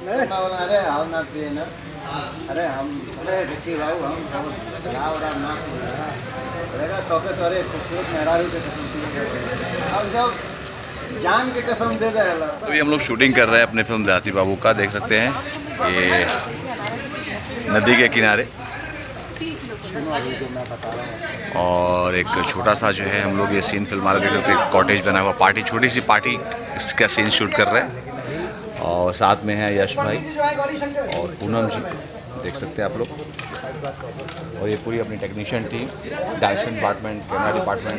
मैं बोला अरे आओ ना पिए ना, अरे हम अरे विक्की बाबू हम सब लाओ ना पिएगा तो के तोरे खूबसूरत मेहरारू के कसम पिए और जब जान के कसम दे दे। तो ये हम लोग शूटिंग कर रहे हैं अपने फिल्म देहाती बाबू का, देख सकते हैं ये नदी के किनारे। और एक छोटा सा जो है हम लोग ये सीन फिल्मा रहे थे, एक कॉटेज बना हुआ, पार्टी, छोटी सी पार्टी, इसका सीन शूट कर रहे हैं। और साथ में है यश भाई और पूनम जी, देख सकते हैं आप लोग। और ये पूरी अपनी technician team, direction department, camera department.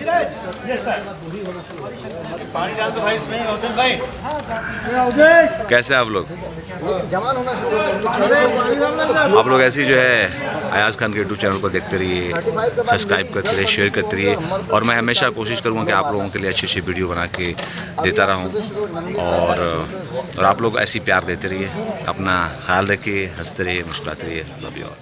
पानी डाल दो भाई इसमें, होते भाई कैसे आप लोग? जवान होना शुरू आप लोग ऐसे ही जो है अयाज खान के यूट्यूब चैनल को देखते रहिए, सब्सक्राइब करते रहिए, शेयर करते रहिए। और मैं हमेशा कोशिश करूँगा कि आप लोगों के लिए अच्छी अच्छी वीडियो बना के देता रहूँ। और आप लोग ऐसी प्यार देते रहिए, अपना ख्याल रखिए, हंसते रहिए, मुस्कुराते रहिए। Love you all.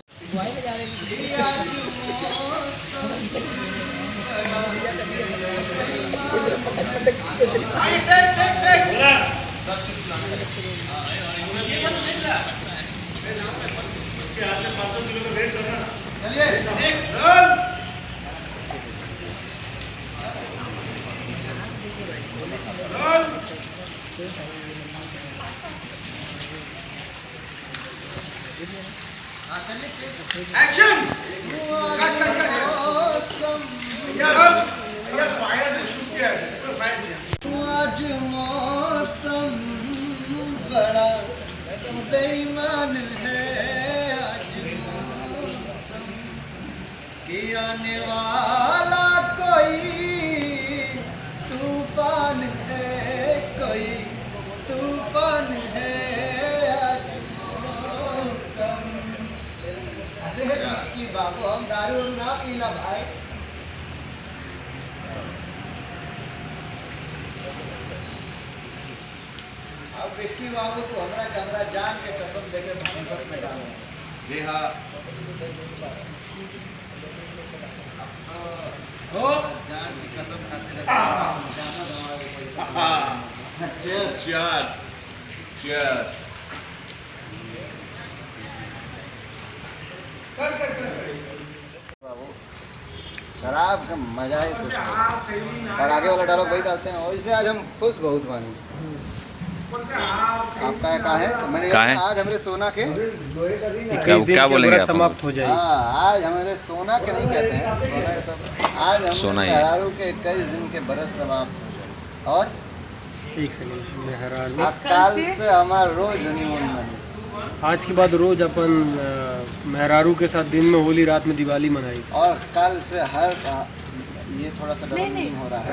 एक्शन आज मौसम बड़ा बेईमान है, आज मौसम कि आने वाला कोई तूफान है, कोई तूफान है आज मौसम। अरे विक्की बाबू हम दारू ना पीला भाई। अब विक्की बाबू तो हमारा कैमरा जान के कसम देके मुसीबत में डालो। जी हाँ, जान की कसम खाते शराब का मजा ही कुछ नहीं, और आगे वाला डायलॉग वही डालते हैं। और इसे आज हम खुश बहुत बानी। आपका कहाँ है? तो मैंने आज हमारे सोना के क्या बोलेंगे आप? समाप्त हो जाए। हाँ, आज हमारे सोना के नहीं कहते हैं, सोना के सब आज हम मेहरारू के 21 दिन के बरस समाप्त हो जाए। और एक सेकंड, मेहरारू कल से हमारा रोज हनीमून मनी। आज के बाद रोज अपन मेहरारू के साथ दिन में होली, रात में दिवाली मनाई। और कल से हर ये थोड़ा सा डबल मीनिंग हो रहा है,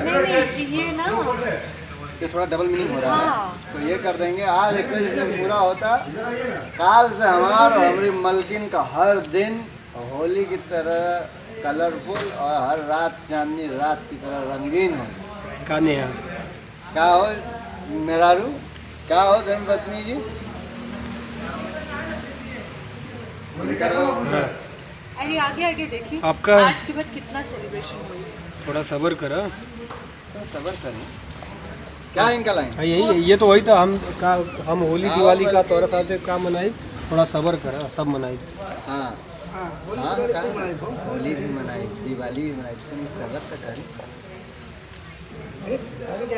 ये ना ये थोड़ा डबल मीनिंग हो रहा है, तो ये कर देंगे। आज 21 दिन पूरा होता, काल से हमारा हमारी मलकिन का हर दिन होली की तरह कलरफुल और हर रात चांदनी रात की तरह रंगीन हो। काने यार क्या हो मेहरारू, क्या हो धर्मपत्नी जी? अरे आगे आगे देखिए आपका आज के बाद कितना सेलिब्रेशन हुई। थोड़ा सब्र करा, सबर करें। क्या इनका लाइन? यही ये तो वही था। हम होली दिवाली का तोरा साथ का मनाई, थोड़ा सब्र करा, सब मनाई। हाँ हाँ, होली भी मनाई, दिवाली भी मनाई, तो सबर का करें।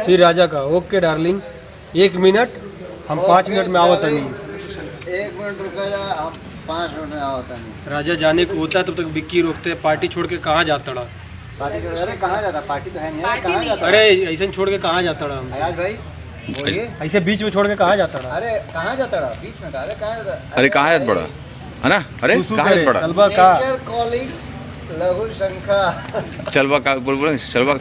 फिर राजा का ओके डार्लिंग, 1 मिनट, हम 5 मिनट में आवत नहीं। 1 मिनट रुका जा, हम 5 मिनट में आवता नहीं। राजा जाने को होता है तब तक विक्की रोकते हैं, पार्टी छोड़ के कहाँ जाता रहा? पार्टी तो अरे कहाँ जाता, पार्टी तो है नहीं, कहाँ जाता? अरे ऐसे छोड़ के कहाँ जाता रहा? अयाज भाई बोलिए, ऐसे बीच में छोड़ के कहाँ जाता रहा? अरे कहाँ जाता रहा? बीच में अरे कहाँ जाता? अरे कहाँ है बड़ा, है ना? अरे कहाँ है बड़ा? चलबा का कॉलिंग लघु शंखा, चलबा का बोल चलबा।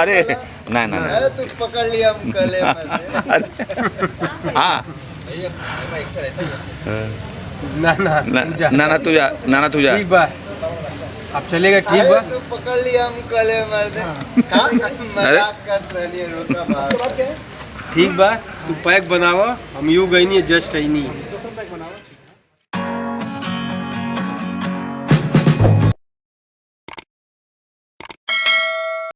अरे ना ना ना, अरे तू पकड़ लिया हम कले में। हाँ ना ना ना तू जा, ना तू जा। ठीक बा, अब चलेगा। ठीक बा, तू पकड़ लिया हम कले मर्दे, मजाक कर रही है, रोता बात। ठीक बा, तू पैक बनावा, हम यू गई नहीं जस्ट आई नहीं।